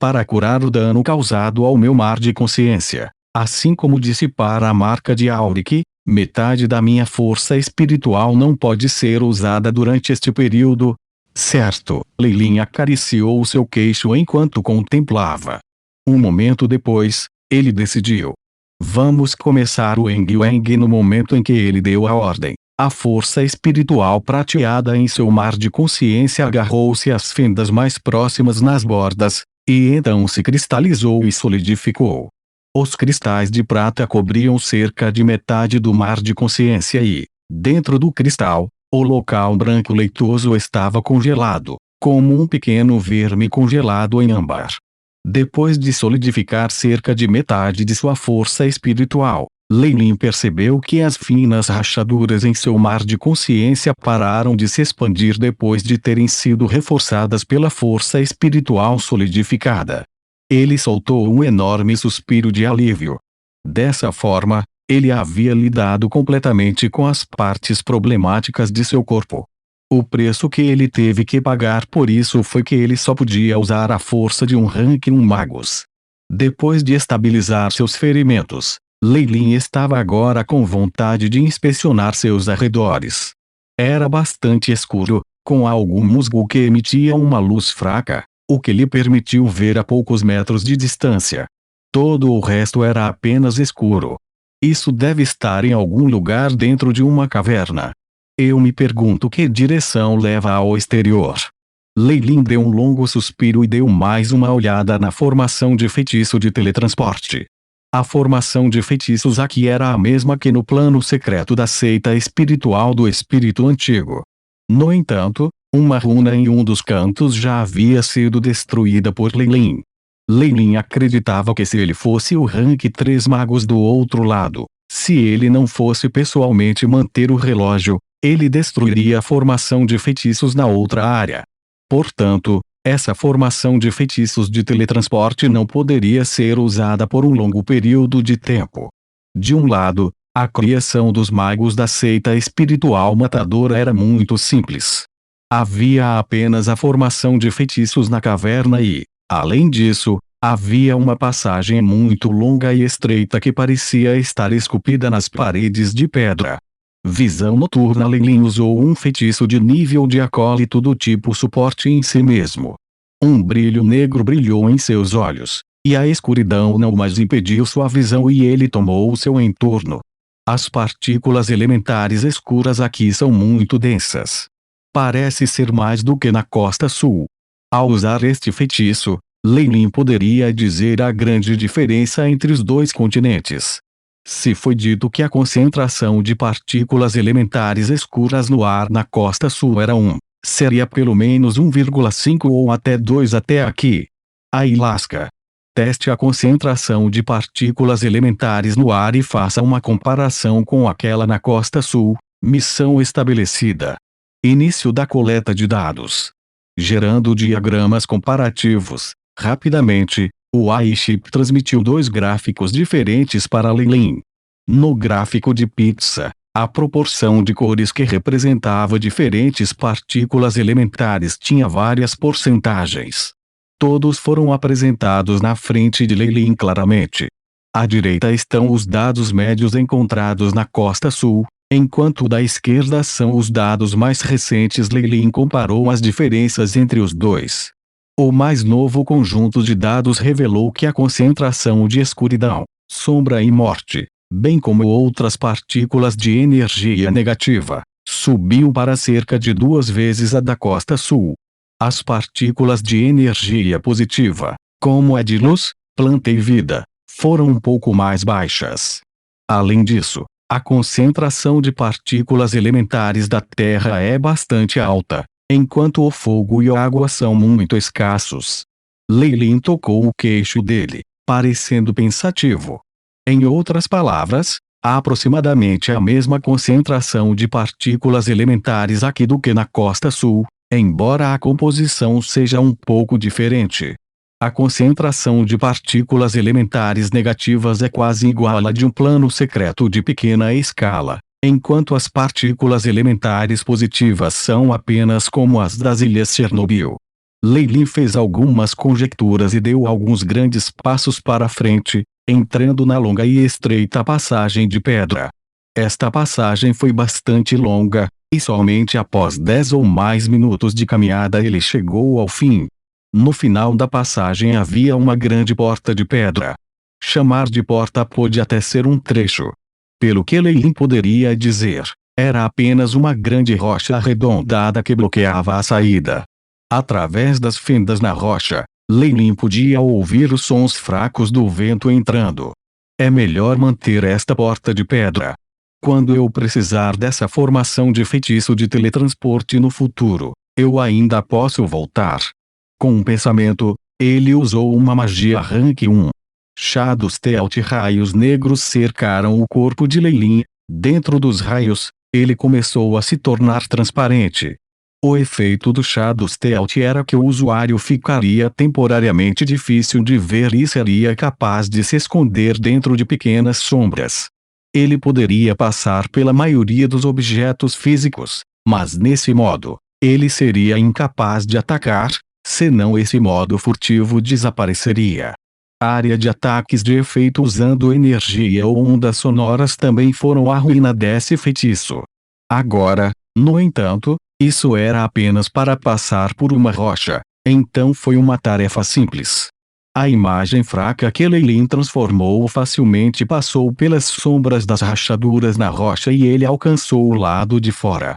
para curar o dano causado ao meu mar de consciência, assim como dissipar a marca de Auric. Metade da minha força espiritual não pode ser usada durante este período. Certo. Lei acariciou o seu queixo enquanto contemplava. Um momento depois, ele decidiu. Vamos começar o Eng Weng. No momento em que ele deu a ordem, a força espiritual prateada em seu mar de consciência agarrou-se às fendas mais próximas nas bordas, e então se cristalizou e solidificou. Os cristais de prata cobriam cerca de metade do mar de consciência e, dentro do cristal, o local branco leitoso estava congelado, como um pequeno verme congelado em âmbar. Depois de solidificar cerca de metade de sua força espiritual, Lei percebeu que as finas rachaduras em seu mar de consciência pararam de se expandir depois de terem sido reforçadas pela força espiritual solidificada. Ele soltou um enorme suspiro de alívio. Dessa forma, ele havia lidado completamente com as partes problemáticas de seu corpo. O preço que ele teve que pagar por isso foi que ele só podia usar a força de um rank 1 magos. Depois de estabilizar seus ferimentos, Lei estava agora com vontade de inspecionar seus arredores. Era bastante escuro, com algum musgo que emitia uma luz fraca, o que lhe permitiu ver a poucos metros de distância. Todo o resto era apenas escuro. Isso deve estar em algum lugar dentro de uma caverna. Eu me pergunto que direção leva ao exterior. Lei deu um longo suspiro e deu mais uma olhada na formação de feitiço de teletransporte. A formação de feitiços aqui era a mesma que no plano secreto da seita espiritual do espírito antigo. No entanto, uma runa em um dos cantos já havia sido destruída por Lei. Lei acreditava que se ele fosse o rank 3 magos do outro lado, se ele não fosse pessoalmente manter o relógio, ele destruiria a formação de feitiços na outra área. Portanto, essa formação de feitiços de teletransporte não poderia ser usada por um longo período de tempo. De um lado, a criação dos magos da seita espiritual matadora era muito simples. Havia apenas a formação de feitiços na caverna e, além disso, havia uma passagem muito longa e estreita que parecia estar esculpida nas paredes de pedra. Visão noturna. Lei usou um feitiço de nível de acólito do tipo suporte em si mesmo. Um brilho negro brilhou em seus olhos, e a escuridão não mais impediu sua visão e ele tomou o seu entorno. As partículas elementares escuras aqui são muito densas. Parece ser mais do que na costa sul. Ao usar este feitiço, Lei poderia dizer a grande diferença entre os dois continentes. Se foi dito que a concentração de partículas elementares escuras no ar na costa sul era 1, seria pelo menos 1,5 ou até 2 até aqui. Ayahuasca. Teste a concentração de partículas elementares no ar e faça uma comparação com aquela na costa sul. Missão estabelecida. Início da coleta de dados. Gerando diagramas comparativos. Rapidamente, o AI-chip transmitiu dois gráficos diferentes para Lei. No gráfico de pizza, a proporção de cores que representava diferentes partículas elementares tinha várias porcentagens. Todos foram apresentados na frente de Lei claramente. À direita estão os dados médios encontrados na costa sul, enquanto da esquerda são os dados mais recentes. Lei comparou as diferenças entre os dois. O mais novo conjunto de dados revelou que a concentração de escuridão, sombra e morte, bem como outras partículas de energia negativa, subiu para cerca de 2 vezes a da costa sul. As partículas de energia positiva, como a de luz, planta e vida, foram um pouco mais baixas. Além disso, a concentração de partículas elementares da Terra é bastante alta, enquanto o fogo e a água são muito escassos. Lei tocou o queixo dele, parecendo pensativo. Em outras palavras, há aproximadamente a mesma concentração de partículas elementares aqui do que na costa sul, embora a composição seja um pouco diferente. A concentração de partículas elementares negativas é quase igual à de um plano secreto de pequena escala, enquanto as partículas elementares positivas são apenas como as das ilhas Chernobyl. Lei fez algumas conjecturas e deu alguns grandes passos para frente, entrando na longa e estreita passagem de pedra. Esta passagem foi bastante longa, e somente após 10 ou mais minutos de caminhada ele chegou ao fim. No final da passagem havia uma grande porta de pedra. Chamar de porta pôde até ser um trecho. Pelo que Lei poderia dizer, era apenas uma grande rocha arredondada que bloqueava a saída. Através das fendas na rocha, Lei podia ouvir os sons fracos do vento entrando. É melhor manter esta porta de pedra. Quando eu precisar dessa formação de feitiço de teletransporte no futuro, eu ainda posso voltar. Com um pensamento, ele usou uma magia Rank 1. Shadow Stealth raios negros cercaram o corpo de Lei. Dentro dos raios, ele começou a se tornar transparente. O efeito do Shadow Stealth era que o usuário ficaria temporariamente difícil de ver e seria capaz de se esconder dentro de pequenas sombras. Ele poderia passar pela maioria dos objetos físicos, mas nesse modo, ele seria incapaz de atacar, senão esse modo furtivo desapareceria. A área de ataques de efeito usando energia ou ondas sonoras também foram a ruína desse feitiço. Agora, no entanto, isso era apenas para passar por uma rocha, então foi uma tarefa simples. A imagem fraca que Lei transformou facilmente passou pelas sombras das rachaduras na rocha e ele alcançou o lado de fora.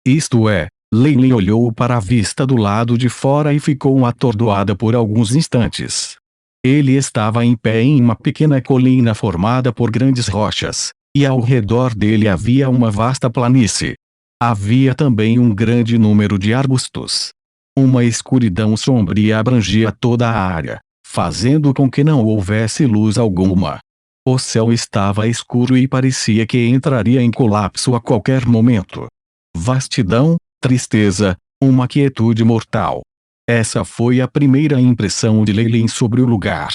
Isto é, Lei olhou para a vista do lado de fora e ficou atordoada por alguns instantes. Ele estava em pé em uma pequena colina formada por grandes rochas, e ao redor dele havia uma vasta planície. Havia também um grande número de arbustos. Uma escuridão sombria abrangia toda a área, fazendo com que não houvesse luz alguma. O céu estava escuro e parecia que entraria em colapso a qualquer momento. Vastidão, tristeza, uma quietude mortal. Essa foi a primeira impressão de Lei sobre o lugar.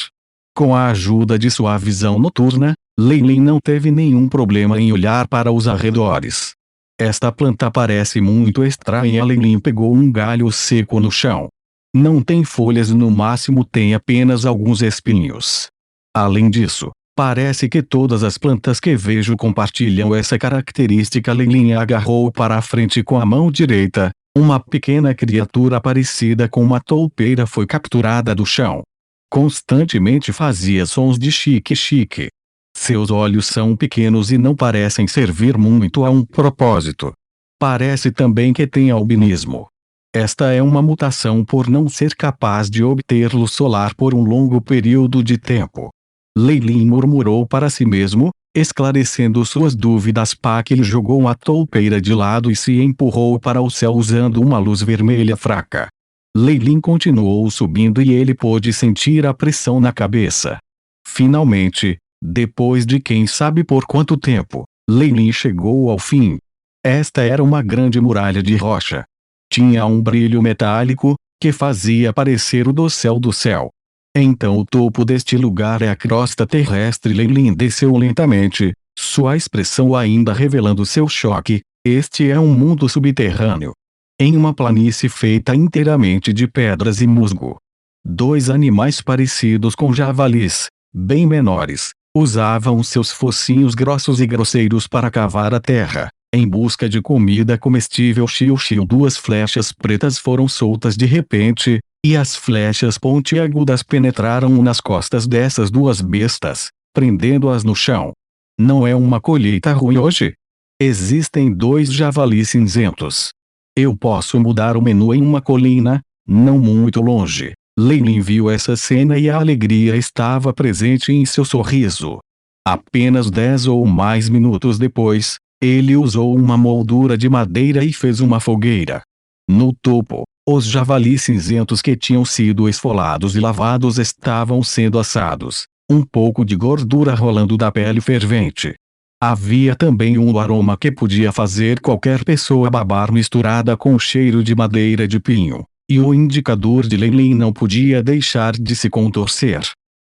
Com a ajuda de sua visão noturna, Lei não teve nenhum problema em olhar para os arredores. Esta planta parece muito estranha. Lei pegou um galho seco no chão. Não tem folhas, no máximo tem apenas alguns espinhos. Além disso, parece que todas as plantas que vejo compartilham essa característica. Lei agarrou para a frente com a mão direita. Uma pequena criatura parecida com uma toupeira foi capturada do chão. Constantemente fazia sons de chique-chique. Seus olhos são pequenos e não parecem servir muito a um propósito. Parece também que tem albinismo. Esta é uma mutação por não ser capaz de obter luz solar por um longo período de tempo. Lei murmurou para si mesmo, esclarecendo suas dúvidas. Ele jogou a toupeira de lado e se empurrou para o céu usando uma luz vermelha fraca. Lei continuou subindo e ele pôde sentir a pressão na cabeça. Finalmente, depois de quem sabe por quanto tempo, Lei chegou ao fim. Esta era uma grande muralha de rocha. Tinha um brilho metálico, que fazia parecer o dossel do céu. Então o topo deste lugar é a crosta terrestre. Lei desceu lentamente, sua expressão ainda revelando seu choque. Este é um mundo subterrâneo. Em uma planície feita inteiramente de pedras e musgo. 2 animais parecidos com javalis, bem menores, usavam seus focinhos grossos e grosseiros para cavar a terra, em busca de comida comestível. Xiu-xiu. 2 flechas pretas foram soltas de repente, e as flechas pontiagudas penetraram nas costas dessas 2 bestas, prendendo-as no chão. Não é uma colheita ruim hoje? Existem 2 javalis cinzentos. Eu posso mudar o menu em uma colina, não muito longe. Lei viu essa cena e a alegria estava presente em seu sorriso. Apenas 10 ou mais minutos depois, ele usou uma moldura de madeira e fez uma fogueira. No topo, os javalis cinzentos que tinham sido esfolados e lavados estavam sendo assados, um pouco de gordura rolando da pele fervente. Havia também um aroma que podia fazer qualquer pessoa babar, misturada com o cheiro de madeira de pinho. E o indicador de Lei não podia deixar de se contorcer.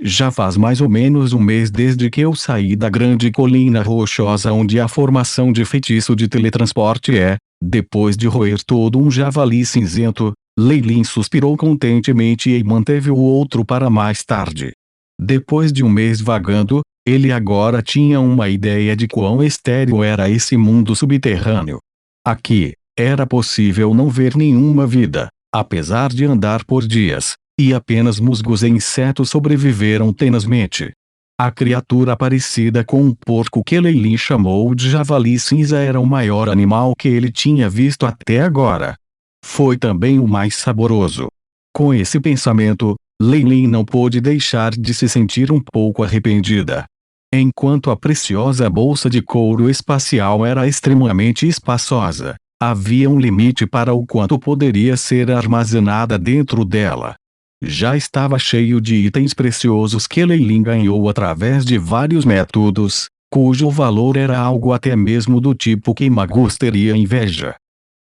Já faz mais ou menos um mês desde que eu saí da grande colina rochosa onde a formação de feitiço de teletransporte é, depois de roer todo um javali cinzento, Leilin suspirou contentemente e manteve o outro para mais tarde. Depois de um mês vagando, ele agora tinha uma ideia de quão estéril era esse mundo subterrâneo. Aqui, era possível não ver nenhuma vida, apesar de andar por dias, e apenas musgos e insetos sobreviveram tenazmente. A criatura parecida com um porco que Leilin chamou de javali cinza era o maior animal que ele tinha visto até agora. Foi também o mais saboroso. Com esse pensamento, Leilin não pôde deixar de se sentir um pouco arrependida. Enquanto a preciosa bolsa de couro espacial era extremamente espaçosa, havia um limite para o quanto poderia ser armazenada dentro dela. Já estava cheio de itens preciosos que Leilin ganhou através de vários métodos, cujo valor era algo até mesmo do tipo que Magus teria inveja.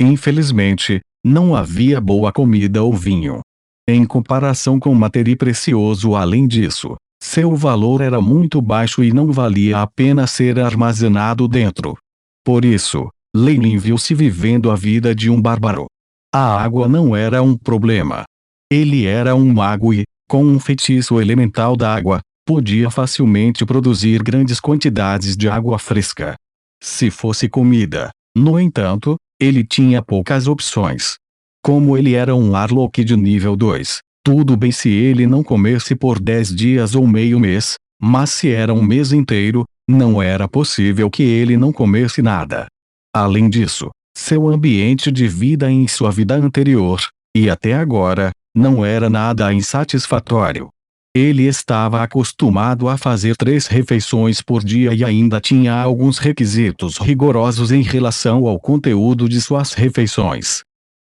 Infelizmente, não havia boa comida ou vinho. Em comparação com material precioso além disso, seu valor era muito baixo e não valia a pena ser armazenado dentro. Por isso, Leilin viu-se vivendo a vida de um bárbaro. A água não era um problema. Ele era um mago e, com um feitiço elemental da água, podia facilmente produzir grandes quantidades de água fresca. Se fosse comida, no entanto, ele tinha poucas opções. Como ele era um Arlok de nível 2, tudo bem se ele não comesse por 10 dias ou meio mês, mas se era um mês inteiro, não era possível que ele não comesse nada. Além disso, seu ambiente de vida em sua vida anterior, e até agora, não era nada insatisfatório. Ele estava acostumado a fazer 3 refeições por dia e ainda tinha alguns requisitos rigorosos em relação ao conteúdo de suas refeições.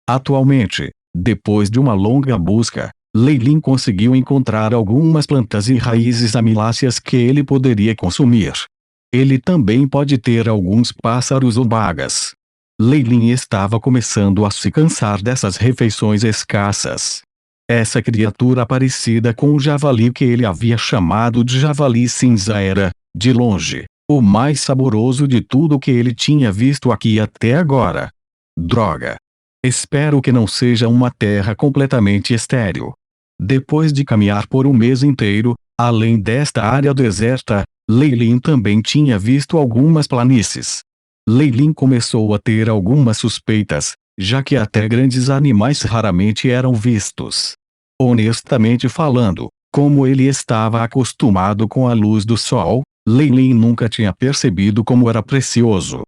Atualmente, depois de uma longa busca, Leilin conseguiu encontrar algumas plantas e raízes amiláceas que ele poderia consumir. Ele também pode ter alguns pássaros ou bagas. Leilin estava começando a se cansar dessas refeições escassas. Essa criatura parecida com o javali que ele havia chamado de javali cinza era, de longe, o mais saboroso de tudo que ele tinha visto aqui até agora. Droga! Espero que não seja uma terra completamente estéril. Depois de caminhar por um mês inteiro, além desta área deserta, Leilin também tinha visto algumas planícies. Leilin começou a ter algumas suspeitas, já que até grandes animais raramente eram vistos. Honestamente falando, como ele estava acostumado com a luz do sol, Leilin nunca tinha percebido como era precioso.